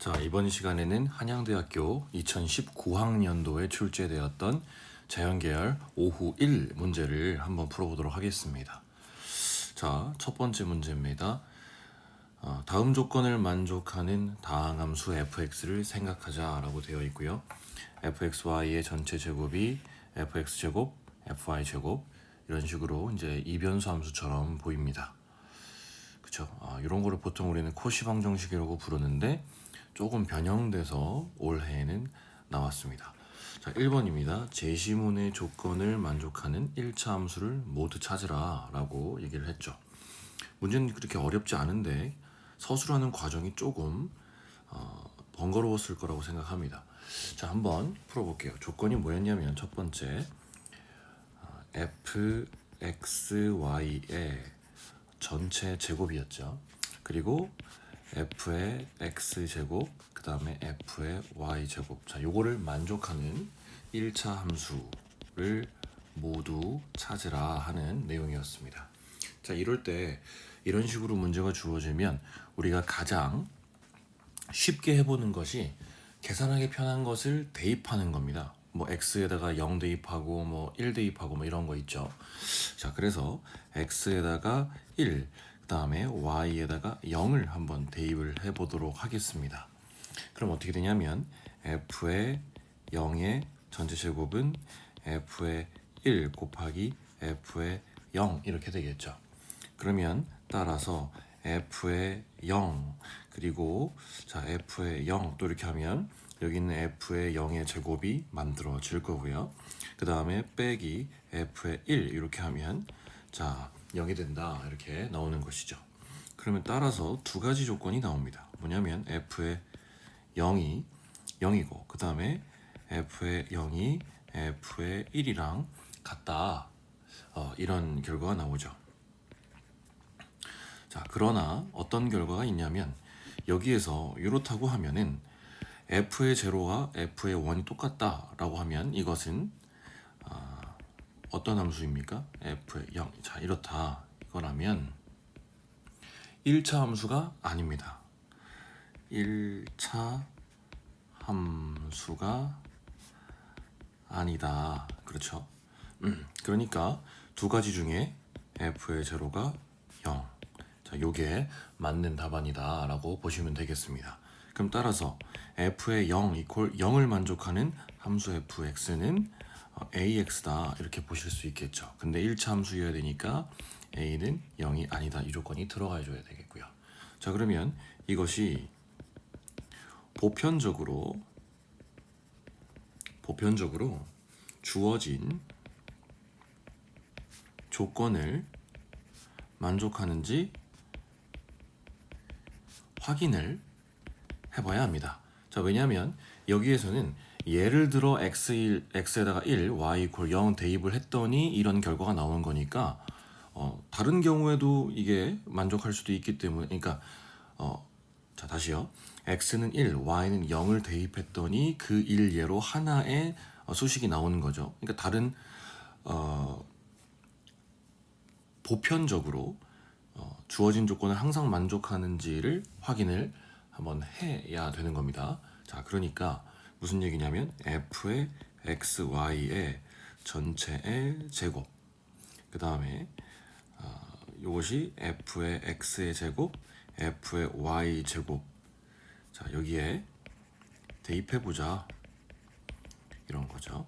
자, 이번 시간에는 한양대학교 2019학년도에 출제되었던 자연계열 오후 1 문제를 한번 풀어보도록 하겠습니다. 자, 첫 번째 문제입니다. 다음 조건을 만족하는 다항함수 fx를 생각하자라고 되어 있고요. fxy의 전체 제곱이 fx제곱, fy제곱 이런 식으로 이제 이변수 함수처럼 보입니다. 그쵸? 이런 거를 보통 우리는 코시방 정식이라고 부르는데 조금 변형돼서 올해에는 나왔습니다. 자, 1번입니다. 제시문의 조건을 만족하는 1차 함수를 모두 찾으라 라고 얘기를 했죠. 문제는 그렇게 어렵지 않은데 서술하는 과정이 조금 번거로웠을 거라고 생각합니다. 자, 한번 풀어볼게요. 조건이 뭐였냐면 첫 번째 fxy의 전체 제곱이었죠. 그리고 f의 x제곱 그 다음에 f의 y제곱, 자 요거를 만족하는 1차 함수를 모두 찾으라 하는 내용이었습니다. 자, 이럴 때 이런 식으로 문제가 주어지면 우리가 가장 쉽게 해보는 것이 계산하기 편한 것을 대입하는 겁니다. 뭐 x에다가 0 대입하고 뭐 1 대입하고 뭐 이런 거 있죠. 자, 그래서 x에다가 1, 그 다음에 y에다가 0을 한번 대입을 해보도록 하겠습니다. 그럼 어떻게 되냐면 f의 0의 전체 제곱은 f의 1 곱하기 f의 0 이렇게 되겠죠. 그러면 따라서 f의 0 그리고 자 f의 0 또 이렇게 하면 여기 있는 f의 0의 제곱이 만들어질 거고요. 그 다음에 빼기 f의 1 이렇게 하면 자 0이 된다 이렇게 나오는 것이죠. 그러면 따라서 두 가지 조건이 나옵니다. 뭐냐면 f의 0이 0이고 그 다음에 f의 0이 f의 1이랑 같다, 이런 결과가 나오죠. 자, 그러나 어떤 결과가 있냐면 여기에서 이렇다고 하면은 f의 제로와 f의 1이 똑같다라고 하면 이것은 어떤 함수입니까? f의 0. 자, 이렇다 이거라면 1차 함수가 아닙니다. 1차 함수가 아니다. 그렇죠? 그러니까 두 가지 중에 f의 제로가 0. 자, 요게 맞는 답안이다 라고 보시면 되겠습니다. 그럼 따라서 f의 0 이퀄 0을 만족하는 함수 fx는 ax다 이렇게 보실 수 있겠죠. 근데 1차 함수여야 되니까 a는 0이 아니다 이 조건이 들어가 줘야 되겠고요. 자, 그러면 이것이 보편적으로 주어진 조건을 만족하는지 확인을 해봐야 합니다. 자, 왜냐하면 여기에서는 예를 들어 x에다가 1, y 이퀄 0 대입을 했더니 이런 결과가 나오는 거니까 다른 경우에도 이게 만족할 수도 있기 때문에, 그러니까 자, 다시요. x는 1, y는 0을 대입했더니 그 1예로 하나의 수식이 나오는 거죠. 그러니까 다른 보편적으로 주어진 조건을 항상 만족하는지를 확인을 한번 해야 되는 겁니다. 자, 그러니까 무슨 얘기냐면 f의 xy의 전체의 제곱 그 다음에 이것이 f의 x의 제곱 f의 y 제곱, 자 여기에 대입해보자 이런 거죠.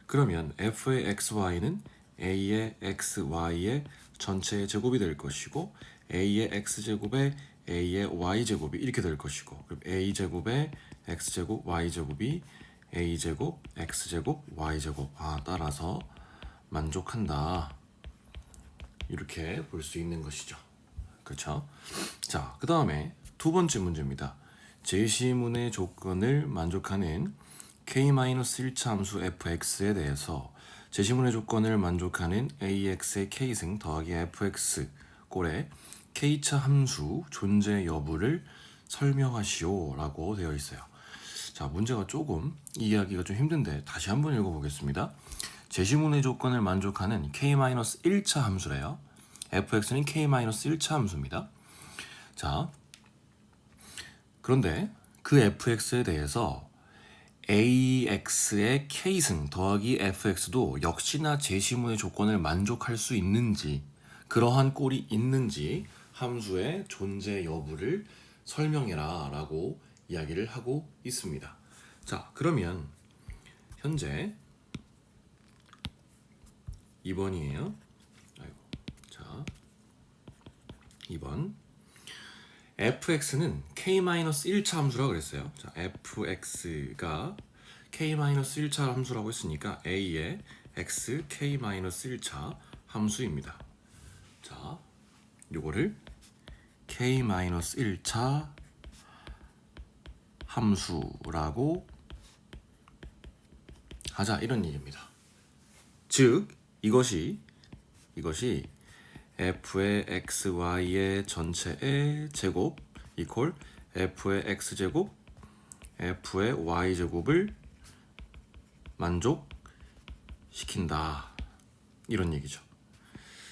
그러면 f의 xy는 a의 xy의 전체의 제곱이 될 것이고 a의 x제곱에 a의 y제곱이 이렇게 될 것이고, 그럼 a제곱에 x제곱 y제곱이 a제곱 x제곱 y제곱, 따라서 만족한다 이렇게 볼 수 있는 것이죠. 그렇죠? 자, 그 다음에 두 번째 문제입니다. 제시문의 조건을 만족하는 k-1차 함수 fx에 대해서 제시문의 조건을 만족하는 ax의 k승 더하기 fx 꼴의 k차 함수 존재 여부를 설명하시오 라고 되어 있어요. 자, 문제가 조금 이해하기가 좀 힘든데 다시 한번 읽어보겠습니다. 제시문의 조건을 만족하는 k-1차 함수래요. fx는 k-1차 함수입니다. 자, 그런데 그 fx에 대해서 ax의 k승 더하기 fx도 역시나 제시문의 조건을 만족할 수 있는지, 그러한 꼴이 있는지 함수의 존재 여부를 설명해라 라고 이야기를 하고 있습니다. 자, 그러면 현재 2번이에요. 자, 2번. fx는 k-1차 함수라고 그랬어요. 자, fx가 k-1차 함수라고 했으니까 a의 x k-1차 함수입니다. 자, 요거를 k-1차 함수라고 하자, 이런 얘기입니다. 즉 이것이 f의 xy의 전체의 제곱 이퀄 f의 x제곱 f의 y제곱을 만족시킨다, 이런 얘기죠.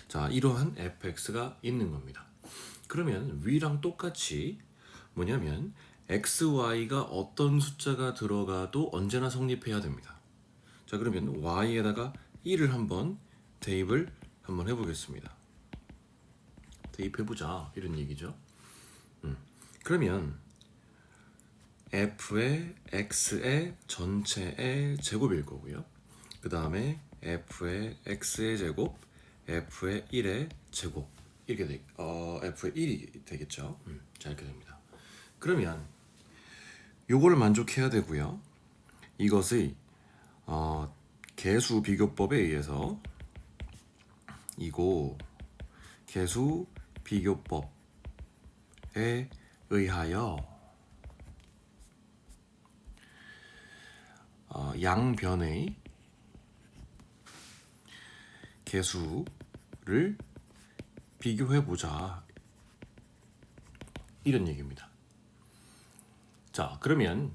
자, 이러한 fx가 있는 겁니다. 그러면 위랑 똑같이 뭐냐면 xy가 어떤 숫자가 들어가도 언제나 성립해야 됩니다. 자, 그러면 y에다가 1을 한번 대입을 한번 해보겠습니다. 대입해보자, 이런 얘기죠. 그러면 f의 x의 전체의 제곱일 거고요. 그 다음에 f의 x의 제곱, f의 1의 제곱, 이렇게 f의 1이 되겠죠. 자, 이렇게 됩니다. 그러면 요거를 만족해야 되고요. 이것의 개수 비교법에 의해서 이거 개수 비교법에 의하여 양변의 개수를 비교해보자, 이런 얘기입니다. 자, 그러면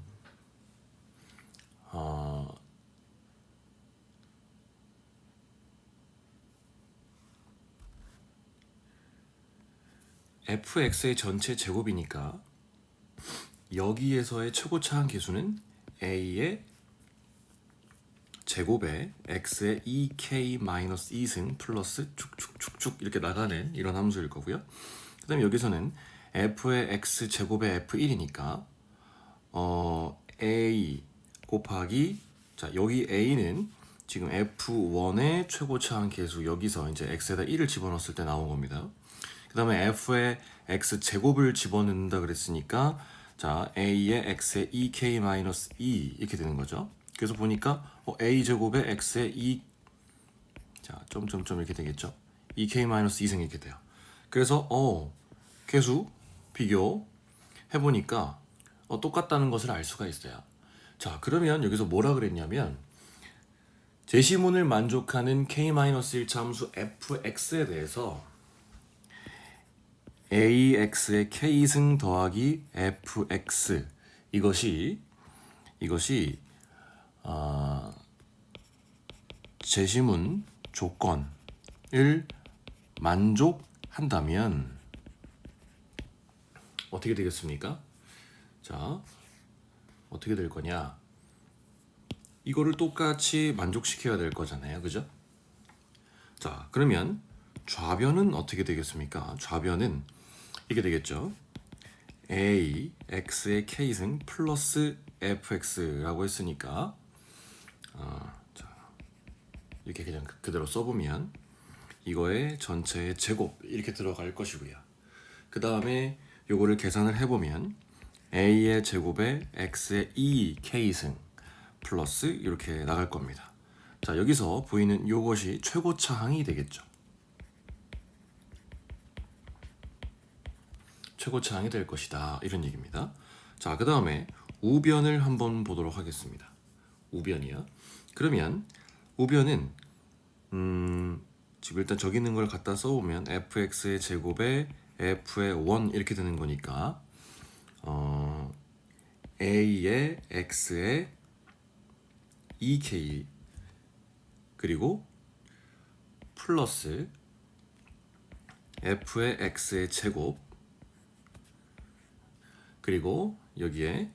fx의 전체 제곱이니까 여기에서의 최고차항 계수는 a의 제곱에 x의 2k-2승 플러스 축축축축 이렇게 나가는 이런 함수일 거고요. 그 다음에 여기서는 f의 x 제곱의 f1이니까 a 곱하기, 자, 여기 a는 지금 f1의 최고차항 계수, 여기서 이제 x에다 1을 집어넣었을 때 나온 겁니다. 그 다음에 f의 x 제곱을 집어넣는다 그랬으니까, 자, a의 x의 2k-2 이렇게 되는 거죠. 그래서 보니까 a 제곱에 x의 2, 자, 점점점 이렇게 되겠죠. 2k-2승 이렇게 돼요. 그래서 계수 비교 해보니까 똑같다는 것을 알 수가 있어요. 자, 그러면 여기서 뭐라 그랬냐면 제시문을 만족하는 k-1차 함수 fx에 대해서 ax의 k승 더하기 fx, 이것이 제시문 조건을 만족한다면 어떻게 되겠습니까? 자, 어떻게 될 거냐? 이거를 똑같이 만족시켜야 될 거잖아요, 그죠? 자, 그러면 좌변은 어떻게 되겠습니까? 좌변은 이렇게 되겠죠. a x의 k승 플러스 fx라고 했으니까 자, 이렇게 그냥 그대로 써보면 이거의 전체의 제곱 이렇게 들어갈 것이고요. 그 다음에 요거를 계산을 해보면 a의 제곱에 x의 2k승 플러스 이렇게 나갈 겁니다. 자, 여기서 보이는 요것이 최고차항이 되겠죠. 최고차항이 될 것이다, 이런 얘기입니다. 자, 그 다음에 우변을 한번 보도록 하겠습니다. 우변이요. 그러면 우변은 지금 일단 저기 있는 걸 갖다 써보면 fx의 제곱에 f의 1 이렇게 되는 거니까 a의 x의 2k 그리고 플러스 f의 x의 제곱 그리고 여기에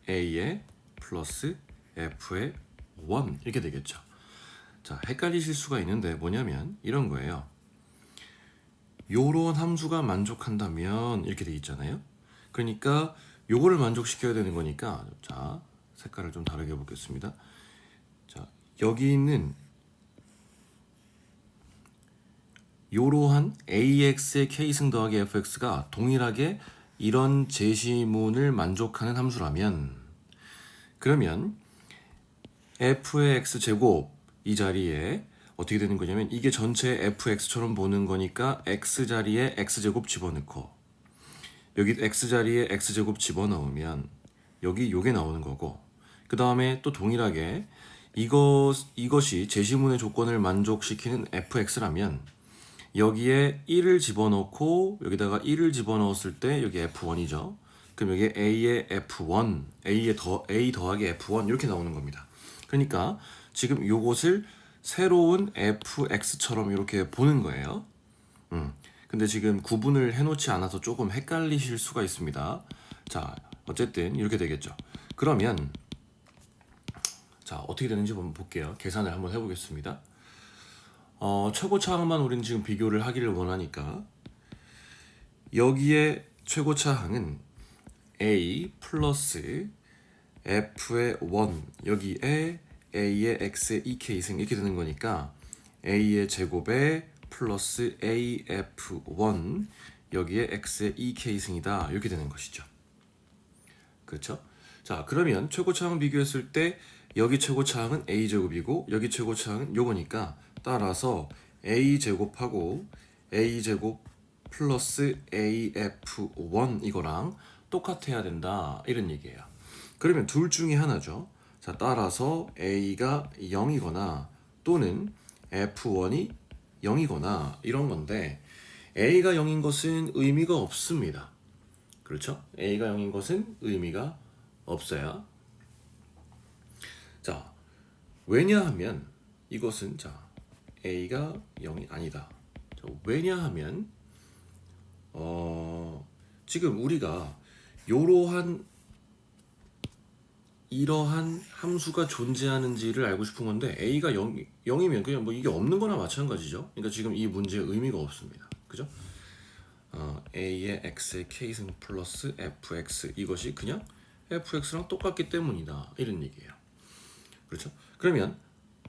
a의 플러스 f의 1 이렇게 되겠죠. 자, 헷갈리실 수가 있는데 뭐냐면 이런 거예요. 요런 함수가 만족한다면 이렇게 돼 있잖아요. 그러니까 요거를 만족시켜야 되는 거니까, 자, 색깔을 좀 다르게 해보겠습니다. 자, 여기 있는 요러한 ax의 k승 더하기 fx가 동일하게 이런 제시문을 만족하는 함수라면, 그러면 f의 x제곱 이 자리에 어떻게 되는 거냐면 이게 전체 fx처럼 보는 거니까 x 자리에 x제곱 집어넣고 여기 x 자리에 x제곱 집어넣으면 여기 요게 나오는 거고, 그 다음에 또 동일하게 이것이 제시문의 조건을 만족시키는 fx라면 여기에 1을 집어넣고 여기다가 1을 집어넣었을 때 여기 f1이죠. 그럼 여기 a의 f1, a 더하기 f1 이렇게 나오는 겁니다. 그러니까 지금 요것을 새로운 fx처럼 이렇게 보는 거예요. 근데 지금 구분을 해놓지 않아서 조금 헷갈리실 수가 있습니다. 자, 어쨌든 이렇게 되겠죠. 그러면 자, 어떻게 되는지 한번 볼게요. 계산을 한번 해보겠습니다. 최고차항만 우리는 지금 비교를 하기를 원하니까 여기에 최고차항은 a 플러스 f의 1 여기에 a의 x의 2k승 이렇게 되는 거니까 a의 제곱에 플러스 af1 여기에 x의 2k승이다 이렇게 되는 것이죠. 그렇죠? 자, 그러면 최고차항 비교했을 때 여기 최고차항은 a제곱이고 여기 최고차항은 요거니까 따라서 a제곱하고 a제곱 플러스 af1 이거랑 똑같아야 된다 이런 얘기예요. 그러면 둘 중에 하나죠. 자, 따라서 a가 0이거나 또는 f1이 0이거나 이런 건데 a가 0인 것은 의미가 없습니다. 그렇죠? a가 0인 것은 의미가 없어요. 자, 왜냐하면 이것은 자 a가 0이 아니다. 자, 왜냐하면 지금 우리가 이러한 함수가 존재하는지를 알고 싶은 건데 a가 0이면 그냥 뭐 이게 없는 거나 마찬가지죠. 그러니까 지금 이 문제에 의미가 없습니다. 그죠? a의 x의 k승 플러스 fx 이것이 그냥 fx랑 똑같기 때문이다 이런 얘기예요. 그렇죠? 그러면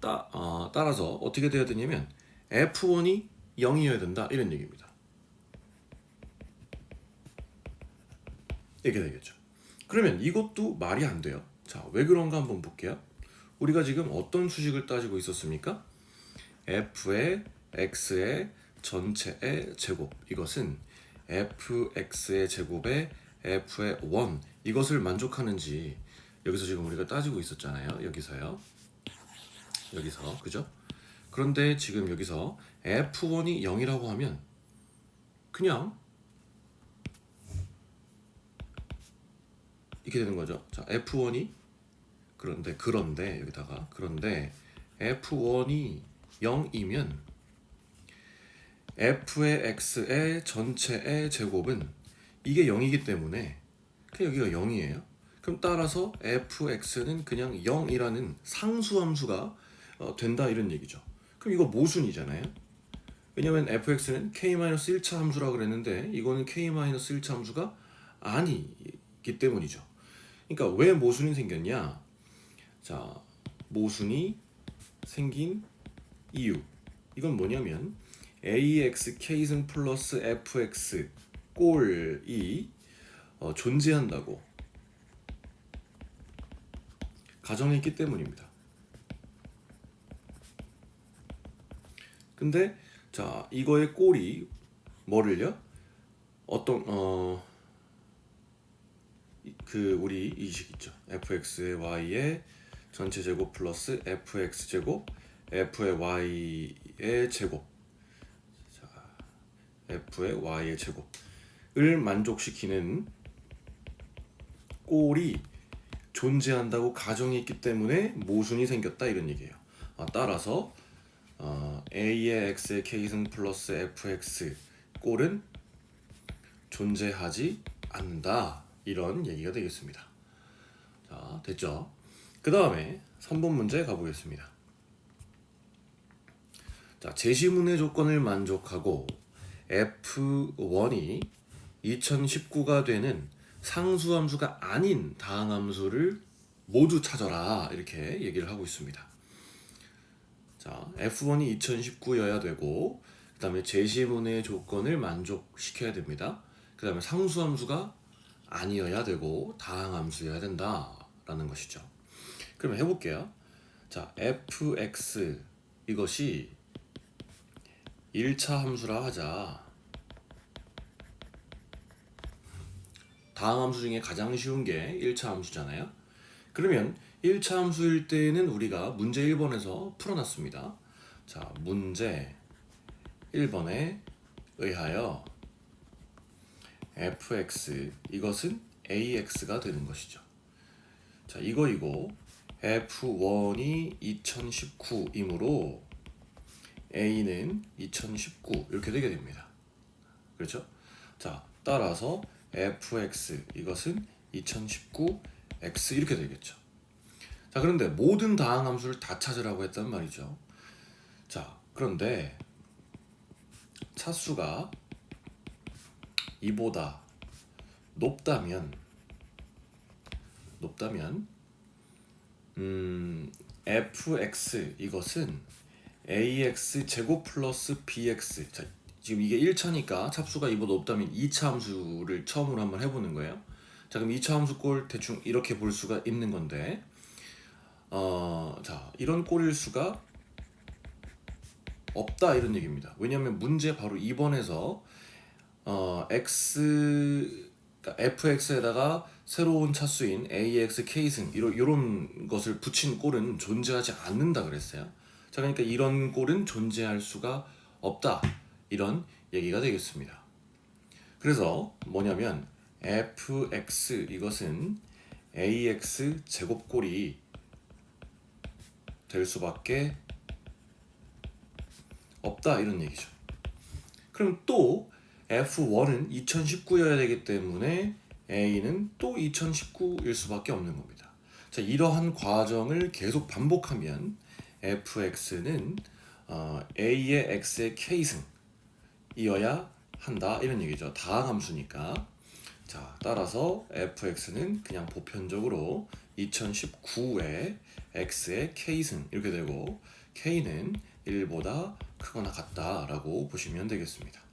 따라서 어떻게 돼야 되냐면 f1이 0이어야 된다 이런 얘기입니다. 이렇게 되겠죠. 그러면 이것도 말이 안 돼요. 자, 왜 그런가 한번 볼게요. 우리가 지금 어떤 수식을 따지고 있었습니까? f의 x의 전체의 제곱 이것은 fx의 제곱에 f의 1 이것을 만족하는지 여기서 지금 우리가 따지고 있었잖아요. 여기서 그죠? 그런데 지금 여기서 f1이 0이라고 하면 그냥 이렇게 되는 거죠. 자, f1이 그런데 여기다가 그런데 f1이 0이면 f의 x의 전체의 제곱은 이게 0이기 때문에 그냥 여기가 0이에요. 그럼 따라서 fx는 그냥 0이라는 상수함수가 된다 이런 얘기죠. 그럼 이거 모순이잖아요. 왜냐면 fx는 k-1차 함수라고 그랬는데 이거는 k-1차 함수가 아니기 때문이죠. 그러니까 왜 모순이 생겼냐? 자, 모순이 생긴 이유 이건 뭐냐면 ax k승 플러스 fx 꼴이 존재한다고 가정했기 때문입니다. 근데 자, 이거의 꼴이 뭐를요? 어떤 우리 이 식 있죠. fx의 y의 전체 제곱 플러스 fx 제곱 f의 y의 제곱 자, f의 y의 제곱을 만족시키는 꼴이 존재한다고 가정했기 때문에 모순이 생겼다 이런 얘기예요. 따라서 a의 x의 k승 플러스 fx 꼴은 존재하지 않는다 이런 얘기가 되겠습니다. 자, 됐죠? 그 다음에 3번 문제 가보겠습니다. 자, 제시문의 조건을 만족하고 F1이 2019가 되는 상수함수가 아닌 다항함수를 모두 찾아라 이렇게 얘기를 하고 있습니다. 자, F1이 2019여야 되고 그 다음에 제시문의 조건을 만족시켜야 됩니다. 그 다음에 상수함수가 아니어야 되고 다항함수여야 된다라는 것이죠. 그러면 해볼게요. 자, fx 이것이 1차 함수라 하자. 다항함수 중에 가장 쉬운 게 1차 함수잖아요. 그러면 1차 함수일 때는 우리가 문제 1번에서 풀어놨습니다. 자, 문제 1번에 의하여 fx 이것은 ax가 되는 것이죠. 자, 이거이고 F1이 2019이므로 A는 2019 이렇게 되게 됩니다. 그렇죠? 자, 따라서 fx 이것은 2019 x 이렇게 되겠죠. 자, 그런데 모든 다항함수를 다 찾으라고 했단 말이죠. 자, 그런데 차수가 이보다 높다면 fx 이것은 ax 제곱 플러스 bx. 자, 지금 이게 1차니까 차수가 이보다 높다면 2차 함수를 처음으로 한번 해보는 거예요. 자, 그럼 2차 함수 꼴 대충 이렇게 볼 수가 있는 건데 자, 이런 꼴일 수가 없다 이런 얘기입니다. 왜냐하면 문제 바로 2번에서 그러니까 fx에다가 새로운 차수인 ax, k승 이런 것을 붙인 꼴은 존재하지 않는다 그랬어요. 자, 그러니까 이런 꼴은 존재할 수가 없다 이런 얘기가 되겠습니다. 그래서 뭐냐면 fx 이것은 ax 제곱꼴이 될 수밖에 없다 이런 얘기죠. 그럼 또 F1은 2019여야 되기 때문에 A는 또 2019일 수밖에 없는 겁니다. 자, 이러한 과정을 계속 반복하면 fx는 a의 x의 k승이어야 한다 이런 얘기죠. 다항함수니까. 자, 따라서 fx는 그냥 보편적으로 2019의 x의 k승 이렇게 되고 k는 1보다 크거나 같다라고 보시면 되겠습니다.